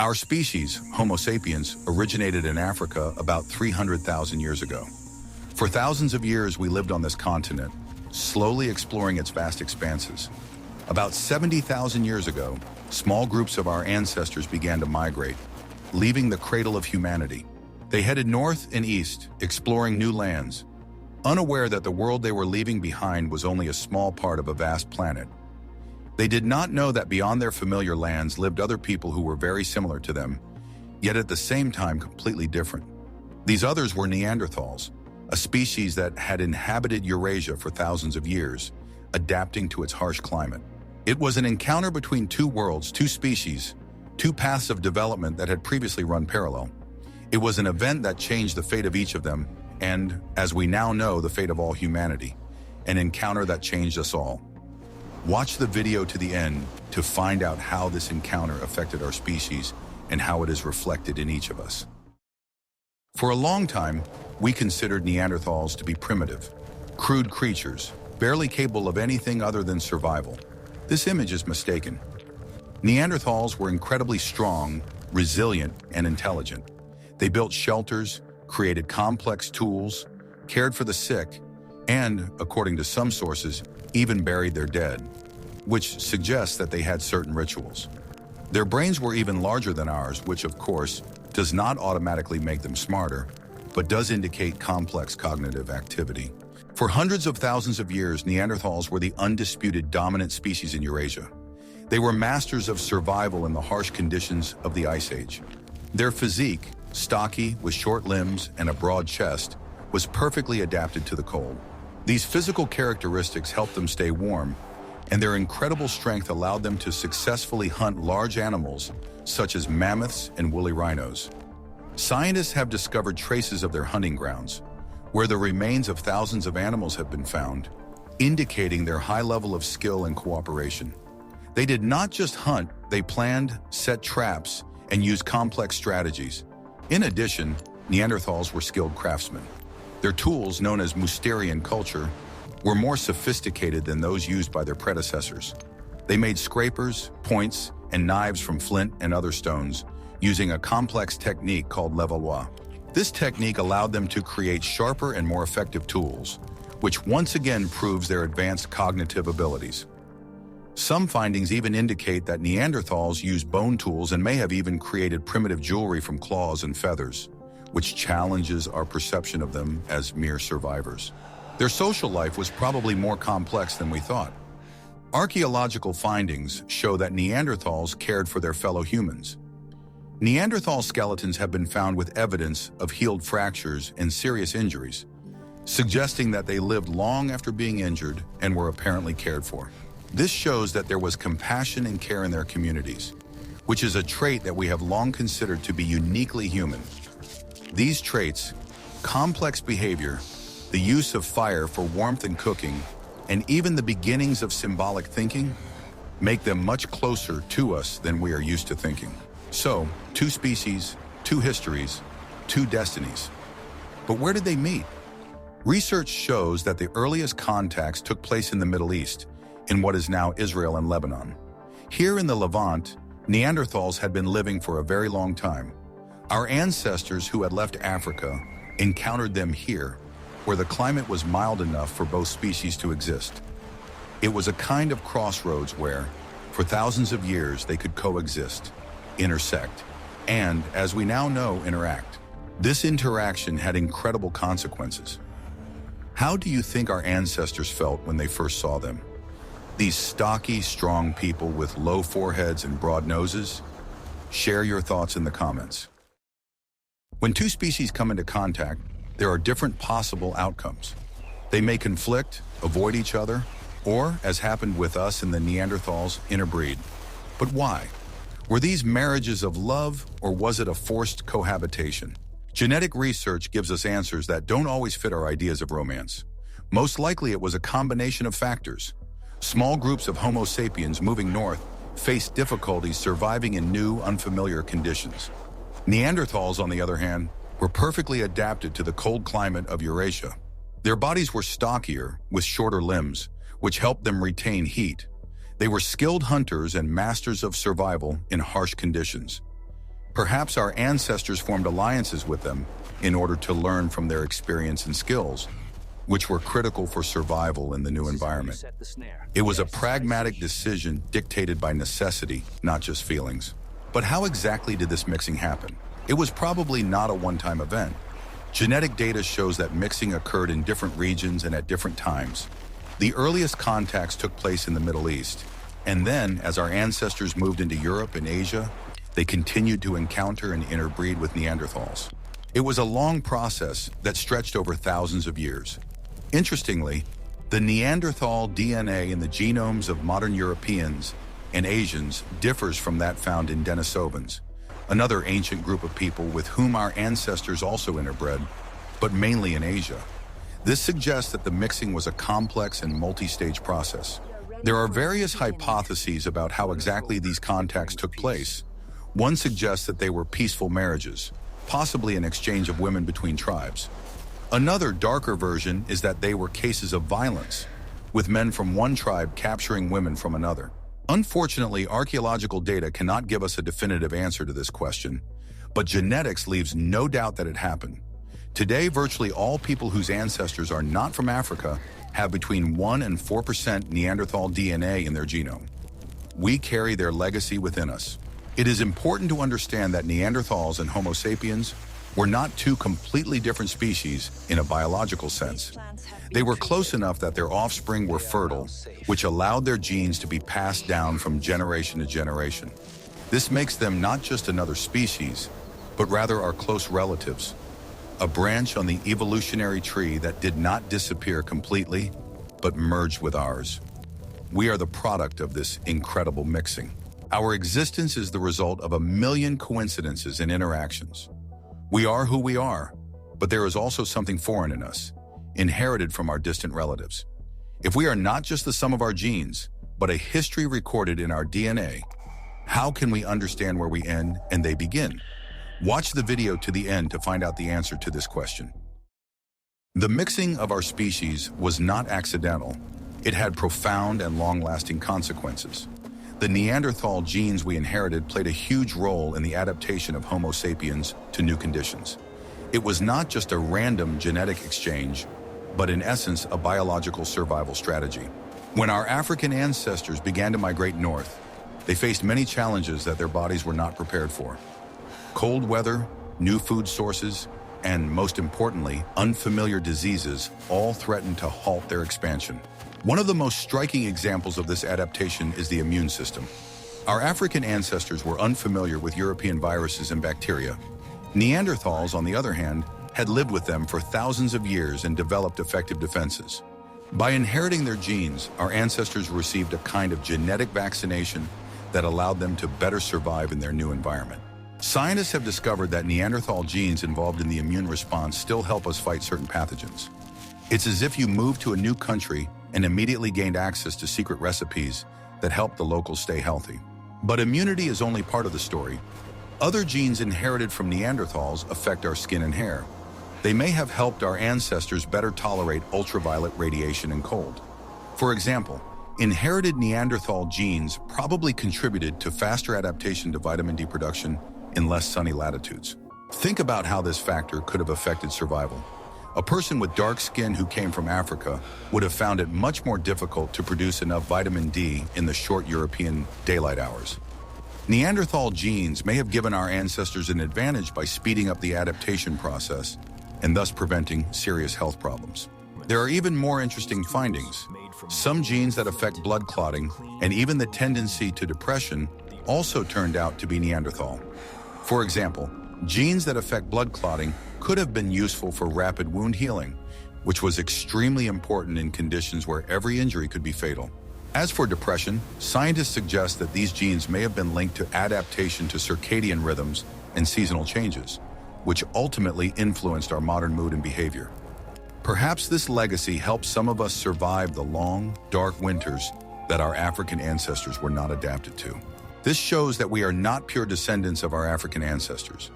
Our species, Homo sapiens, originated in Africa about 300,000 years ago. For thousands of years, we lived on this continent, slowly exploring its vast expanses. About 70,000 years ago, small groups of our ancestors began to migrate, leaving the cradle of humanity. They headed north and east, exploring new lands, unaware that the world they were leaving behind was only a small part of a vast planet. They did not know that beyond their familiar lands lived other people who were very similar to them, yet at the same time completely different. These others were Neanderthals, a species that had inhabited Eurasia for thousands of years, adapting to its harsh climate. It was an encounter between two worlds, two species, two paths of development that had previously run parallel. It was an event that changed the fate of each of them, and, as we now know, the fate of all humanity, an encounter that changed us all. Watch the video to the end to find out how this encounter affected our species and how it is reflected in each of us. For a long time, we considered Neanderthals to be primitive, crude creatures, barely capable of anything other than survival. This image is mistaken. Neanderthals were incredibly strong, resilient, and intelligent. They built shelters, created complex tools, cared for the sick, and, according to some sources, even buried their dead, which suggests that they had certain rituals. Their brains were even larger than ours, which, of course, does not automatically make them smarter, but does indicate complex cognitive activity. For hundreds of thousands of years, Neanderthals were the undisputed dominant species in Eurasia. They were masters of survival in the harsh conditions of the Ice Age. Their physique, stocky, with short limbs and a broad chest, was perfectly adapted to the cold. These physical characteristics helped them stay warm, and their incredible strength allowed them to successfully hunt large animals such as mammoths and woolly rhinos. Scientists have discovered traces of their hunting grounds, where the remains of thousands of animals have been found, indicating their high level of skill and cooperation. They did not just hunt, they planned, set traps, and used complex strategies. In addition, Neanderthals were skilled craftsmen. Their tools, known as Mousterian culture, were more sophisticated than those used by their predecessors. They made scrapers, points, and knives from flint and other stones, using a complex technique called levallois. This technique allowed them to create sharper and more effective tools, which once again proves their advanced cognitive abilities. Some findings even indicate that Neanderthals used bone tools and may have even created primitive jewelry from claws and feathers, which challenges our perception of them as mere survivors. Their social life was probably more complex than we thought. Archaeological findings show that Neanderthals cared for their fellow humans. Neanderthal skeletons have been found with evidence of healed fractures and serious injuries, suggesting that they lived long after being injured and were apparently cared for. This shows that there was compassion and care in their communities, which is a trait that we have long considered to be uniquely human. These traits, complex behavior, the use of fire for warmth and cooking, and even the beginnings of symbolic thinking, make them much closer to us than we are used to thinking. So, two species, two histories, two destinies. But where did they meet? Research shows that the earliest contacts took place in the Middle East, in what is now Israel and Lebanon. Here in the Levant, Neanderthals had been living for a very long time. Our ancestors who had left Africa encountered them here, where the climate was mild enough for both species to exist. It was a kind of crossroads where, for thousands of years, they could coexist, intersect, and, as we now know, interact. This interaction had incredible consequences. How do you think our ancestors felt when they first saw them? These stocky, strong people with low foreheads and broad noses? Share your thoughts in the comments. When two species come into contact, there are different possible outcomes. They may conflict, avoid each other, or, as happened with us and the Neanderthals, interbreed. But why? Were these marriages of love, or was it a forced cohabitation? Genetic research gives us answers that don't always fit our ideas of romance. Most likely it was a combination of factors. Small groups of Homo sapiens moving north faced difficulties surviving in new, unfamiliar conditions. Neanderthals, on the other hand, were perfectly adapted to the cold climate of Eurasia. Their bodies were stockier, with shorter limbs, which helped them retain heat. They were skilled hunters and masters of survival in harsh conditions. Perhaps our ancestors formed alliances with them in order to learn from their experience and skills, which were critical for survival in the new environment. It was a pragmatic decision dictated by necessity, not just feelings. But how exactly did this mixing happen? It was probably not a one-time event. Genetic data shows that mixing occurred in different regions and at different times. The earliest contacts took place in the Middle East, and then, as our ancestors moved into Europe and Asia, they continued to encounter and interbreed with Neanderthals. It was a long process that stretched over thousands of years. Interestingly, the Neanderthal DNA in the genomes of modern Europeans and Asians differs from that found in Denisovans, another ancient group of people with whom our ancestors also interbred, but mainly in Asia. This suggests that the mixing was a complex and multi-stage process. There are various hypotheses about how exactly these contacts took place. One suggests that they were peaceful marriages, possibly an exchange of women between tribes. Another, darker version is that they were cases of violence, with men from one tribe capturing women from another. Unfortunately, archaeological data cannot give us a definitive answer to this question, but genetics leaves no doubt that it happened. Today, virtually all people whose ancestors are not from Africa have between 1 and 4% Neanderthal DNA in their genome. We carry their legacy within us. It is important to understand that Neanderthals and Homo sapiens were not two completely different species in a biological sense. They were close enough that their offspring were fertile, which allowed their genes to be passed down from generation to generation. This makes them not just another species, but rather our close relatives, a branch on the evolutionary tree that did not disappear completely, but merged with ours. We are the product of this incredible mixing. Our existence is the result of a million coincidences and interactions. We are who we are, but there is also something foreign in us, inherited from our distant relatives. If we are not just the sum of our genes, but a history recorded in our DNA, how can we understand where we end and they begin? Watch the video to the end to find out the answer to this question. The mixing of our species was not accidental. It had profound and long-lasting consequences. The Neanderthal genes we inherited played a huge role in the adaptation of Homo sapiens to new conditions. It was not just a random genetic exchange, but in essence a biological survival strategy. When our African ancestors began to migrate north, they faced many challenges that their bodies were not prepared for. Cold weather, new food sources, and most importantly, unfamiliar diseases all threatened to halt their expansion. One of the most striking examples of this adaptation is the immune system. Our African ancestors were unfamiliar with European viruses and bacteria. Neanderthals, on the other hand, had lived with them for thousands of years and developed effective defenses. By inheriting their genes, our ancestors received a kind of genetic vaccination that allowed them to better survive in their new environment. Scientists have discovered that Neanderthal genes involved in the immune response still help us fight certain pathogens. It's as if you moved to a new country and immediately gained access to secret recipes that help the locals stay healthy. But immunity is only part of the story. Other genes inherited from Neanderthals affect our skin and hair. They may have helped our ancestors better tolerate ultraviolet radiation and cold. For example, inherited Neanderthal genes probably contributed to faster adaptation to vitamin D production in less sunny latitudes. Think about how this factor could have affected survival. A person with dark skin who came from Africa would have found it much more difficult to produce enough vitamin D in the short European daylight hours. Neanderthal genes may have given our ancestors an advantage by speeding up the adaptation process and thus preventing serious health problems. There are even more interesting findings. Some genes that affect blood clotting and even the tendency to depression also turned out to be Neanderthal. For example, genes that affect blood clotting could have been useful for rapid wound healing, which was extremely important in conditions where every injury could be fatal. As for depression, scientists suggest that these genes may have been linked to adaptation to circadian rhythms and seasonal changes, which ultimately influenced our modern mood and behavior. Perhaps this legacy helped some of us survive the long, dark winters that our African ancestors were not adapted to. This shows that we are not pure descendants of our African ancestors.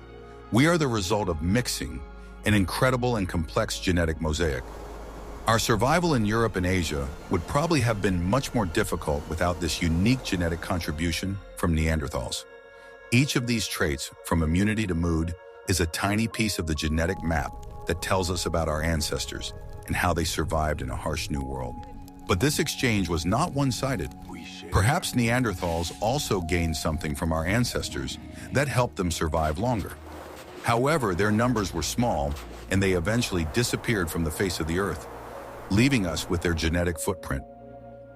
We are the result of mixing, an incredible and complex genetic mosaic. Our survival in Europe and Asia would probably have been much more difficult without this unique genetic contribution from Neanderthals. Each of these traits, from immunity to mood, is a tiny piece of the genetic map that tells us about our ancestors and how they survived in a harsh new world. But this exchange was not one-sided. Perhaps Neanderthals also gained something from our ancestors that helped them survive longer. However, their numbers were small, and they eventually disappeared from the face of the earth, leaving us with their genetic footprint.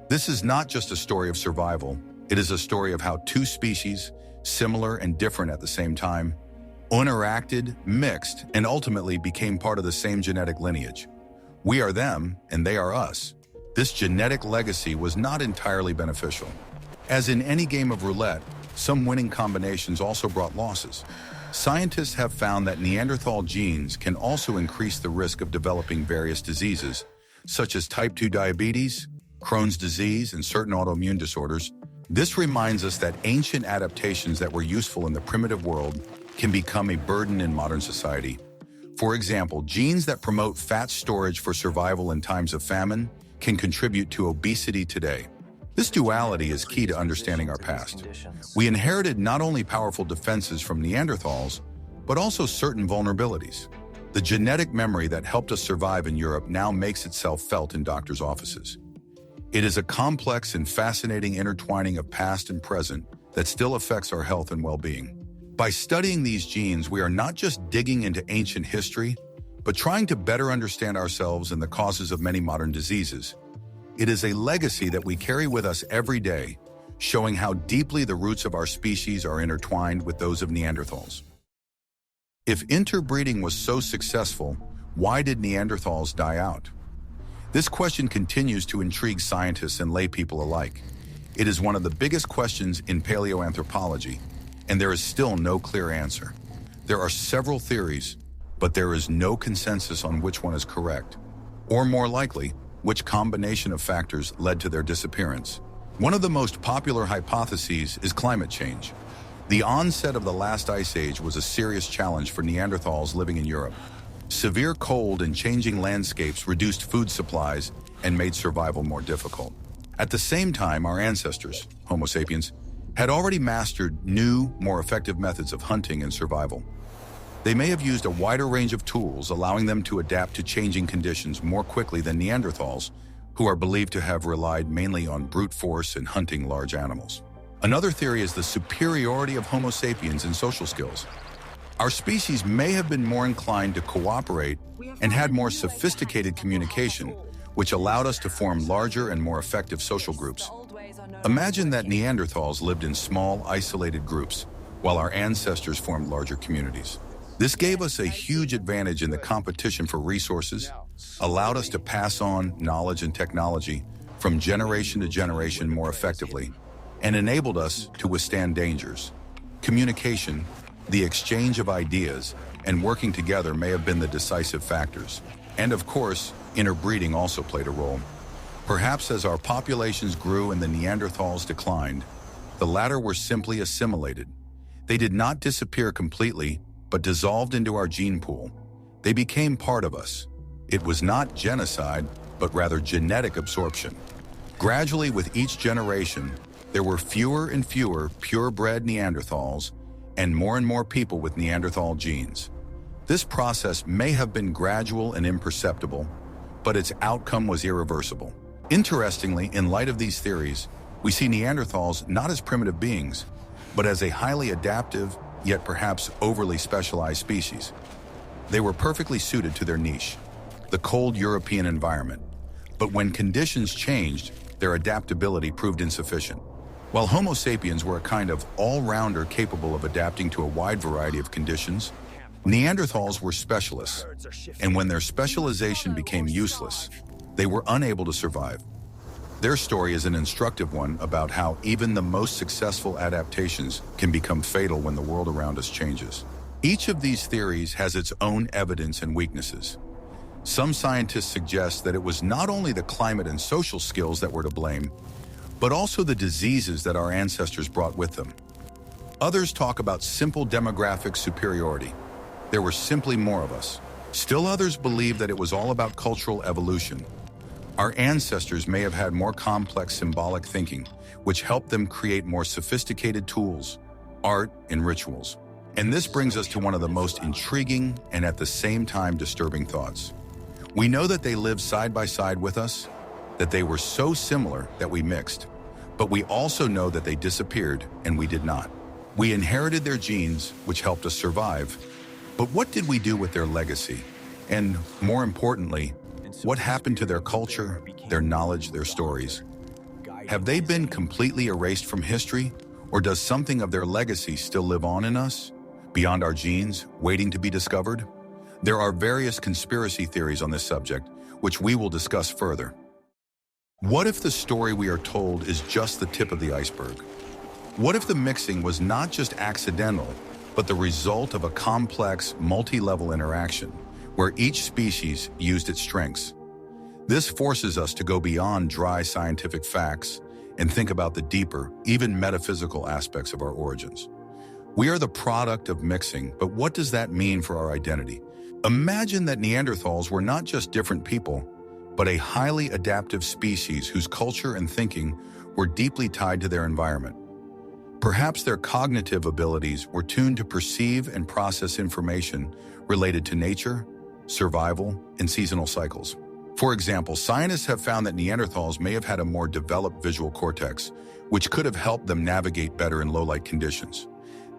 This is not just a story of survival, it is a story of how two species, similar and different at the same time, interacted, mixed, and ultimately became part of the same genetic lineage. We are them, and they are us. This genetic legacy was not entirely beneficial. As in any game of roulette, some winning combinations also brought losses. Scientists have found that Neanderthal genes can also increase the risk of developing various diseases, such as type 2 diabetes, Crohn's disease, and certain autoimmune disorders. This reminds us that ancient adaptations that were useful in the primitive world can become a burden in modern society. For example, genes that promote fat storage for survival in times of famine can contribute to obesity today. This duality is key to understanding our past. We inherited not only powerful defenses from Neanderthals, but also certain vulnerabilities. The genetic memory that helped us survive in Europe now makes itself felt in doctors' offices. It is a complex and fascinating intertwining of past and present that still affects our health and well-being. By studying these genes, we are not just digging into ancient history, but trying to better understand ourselves and the causes of many modern diseases. It is a legacy that we carry with us every day, showing how deeply the roots of our species are intertwined with those of Neanderthals. If interbreeding was so successful, why did Neanderthals die out? This question continues to intrigue scientists and laypeople alike. It is one of the biggest questions in paleoanthropology, and there is still no clear answer. There are several theories, but there is no consensus on which one is correct, or more likely, which combination of factors led to their disappearance. One of the most popular hypotheses is climate change. The onset of the last ice age was a serious challenge for Neanderthals living in Europe. Severe cold and changing landscapes reduced food supplies and made survival more difficult. At the same time, our ancestors, Homo sapiens, had already mastered new, more effective methods of hunting and survival. They may have used a wider range of tools, allowing them to adapt to changing conditions more quickly than Neanderthals, who are believed to have relied mainly on brute force and hunting large animals. Another theory is the superiority of Homo sapiens in social skills. Our species may have been more inclined to cooperate and had more sophisticated communication, which allowed us to form larger and more effective social groups. Imagine that Neanderthals lived in small, isolated groups, while our ancestors formed larger communities. This gave us a huge advantage in the competition for resources, allowed us to pass on knowledge and technology from generation to generation more effectively, and enabled us to withstand dangers. Communication, the exchange of ideas, and working together may have been the decisive factors. And of course, interbreeding also played a role. Perhaps as our populations grew and the Neanderthals declined, the latter were simply assimilated. They did not disappear completely, but dissolved into our gene pool. They became part of us. It was not genocide, but rather genetic absorption. Gradually, with each generation, there were fewer and fewer purebred Neanderthals and more people with Neanderthal genes. This process may have been gradual and imperceptible, but its outcome was irreversible. Interestingly, in light of these theories, we see Neanderthals not as primitive beings, but as a highly adaptive, yet perhaps overly specialized species. They were perfectly suited to their niche, the cold European environment. But when conditions changed, their adaptability proved insufficient. While Homo sapiens were a kind of all-rounder capable of adapting to a wide variety of conditions, Neanderthals were specialists, and when their specialization became useless, they were unable to survive. Their story is an instructive one about how even the most successful adaptations can become fatal when the world around us changes. Each of these theories has its own evidence and weaknesses. Some scientists suggest that it was not only the climate and social skills that were to blame, but also the diseases that our ancestors brought with them. Others talk about simple demographic superiority. There were simply more of us. Still others believe that it was all about cultural evolution. Our ancestors may have had more complex symbolic thinking, which helped them create more sophisticated tools. art, and rituals. And this brings us to one of the most intriguing and at the same time disturbing thoughts. We know that they lived side by side with us, that they were so similar that we mixed. But we also know that they disappeared and we did not. We inherited their genes, which helped us survive. But what did we do with their legacy? And more importantly, what happened to their culture, their knowledge, their stories? Have they been completely erased from history? Or does something of their legacy still live on in us, beyond our genes, waiting to be discovered? There are various conspiracy theories on this subject, which we will discuss further. What if the story we are told is just the tip of the iceberg? What if the mixing was not just accidental, but the result of a complex, multi-level interaction, where each species used its strengths? This forces us to go beyond dry scientific facts and think about the deeper, even metaphysical aspects of our origins. We are the product of mixing, but what does that mean for our identity? Imagine that Neanderthals were not just different people, but a highly adaptive species whose culture and thinking were deeply tied to their environment. Perhaps their cognitive abilities were tuned to perceive and process information related to nature, survival, and seasonal cycles. For example, scientists have found that Neanderthals may have had a more developed visual cortex, which could have helped them navigate better in low-light conditions.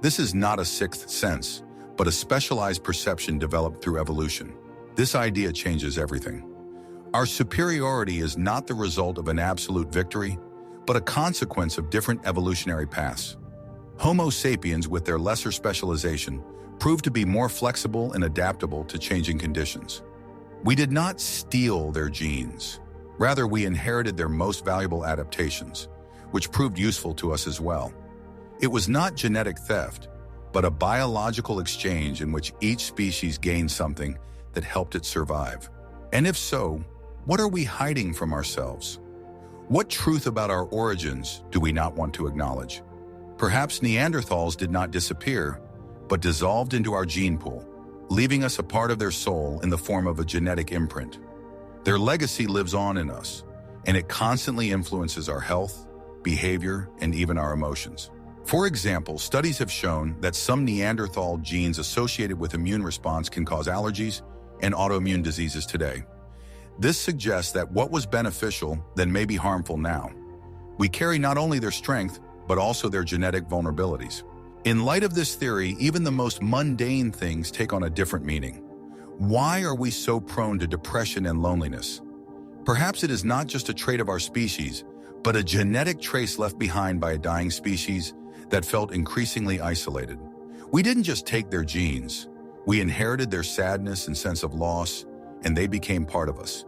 This is not a sixth sense, but a specialized perception developed through evolution. This idea changes everything. Our superiority is not the result of an absolute victory, but a consequence of different evolutionary paths. Homo sapiens, with their lesser specialization, proved to be more flexible and adaptable to changing conditions. We did not steal their genes. Rather, we inherited their most valuable adaptations, which proved useful to us as well. It was not genetic theft, but a biological exchange in which each species gained something that helped it survive. And if so, what are we hiding from ourselves? What truth about our origins do we not want to acknowledge? Perhaps Neanderthals did not disappear, but dissolved into our gene pool, leaving us a part of their soul in the form of a genetic imprint. Their legacy lives on in us, and it constantly influences our health, behavior, and even our emotions. For example, studies have shown that some Neanderthal genes associated with immune response can cause allergies and autoimmune diseases today. This suggests that what was beneficial then may be harmful now. We carry not only their strength, but also their genetic vulnerabilities. In light of this theory, even the most mundane things take on a different meaning. Why are we so prone to depression and loneliness? Perhaps it is not just a trait of our species, but a genetic trace left behind by a dying species that felt increasingly isolated. We didn't just take their genes. We inherited their sadness and sense of loss, and they became part of us.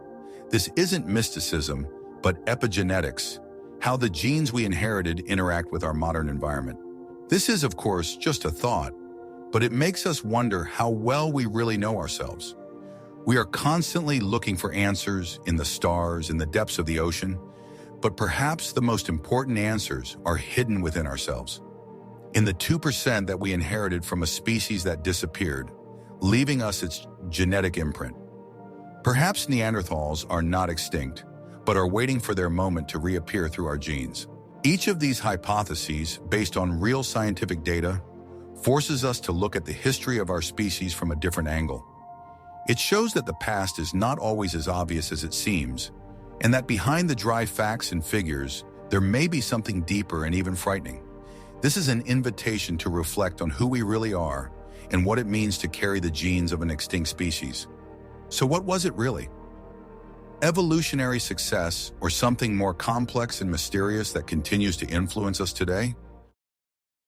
This isn't mysticism, but epigenetics, how the genes we inherited interact with our modern environment. This is, of course, just a thought, but it makes us wonder how well we really know ourselves. We are constantly looking for answers in the stars, in the depths of the ocean, but perhaps the most important answers are hidden within ourselves. In the 2% that we inherited from a species that disappeared, leaving us its genetic imprint. Perhaps Neanderthals are not extinct, but are waiting for their moment to reappear through our genes. Each of these hypotheses, based on real scientific data, forces us to look at the history of our species from a different angle. It shows that the past is not always as obvious as it seems, and that behind the dry facts and figures, there may be something deeper and even frightening. This is an invitation to reflect on who we really are and what it means to carry the genes of an extinct species. So what was it really? Evolutionary success, or something more complex and mysterious that continues to influence us today?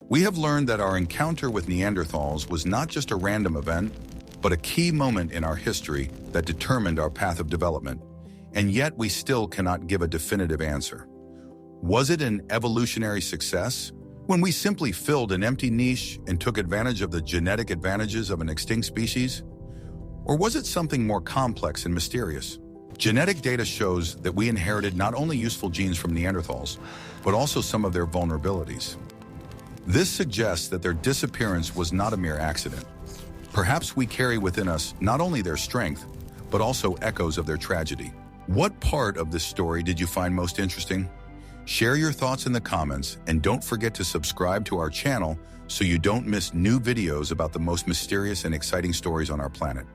We have learned that our encounter with Neanderthals was not just a random event, but a key moment in our history that determined our path of development. And yet we still cannot give a definitive answer. Was it an evolutionary success, when we simply filled an empty niche and took advantage of the genetic advantages of an extinct species? Or was it something more complex and mysterious? Genetic data shows that we inherited not only useful genes from Neanderthals, but also some of their vulnerabilities. This suggests that their disappearance was not a mere accident. Perhaps we carry within us not only their strength, but also echoes of their tragedy. What part of this story did you find most interesting? Share your thoughts in the comments and don't forget to subscribe to our channel so you don't miss new videos about the most mysterious and exciting stories on our planet.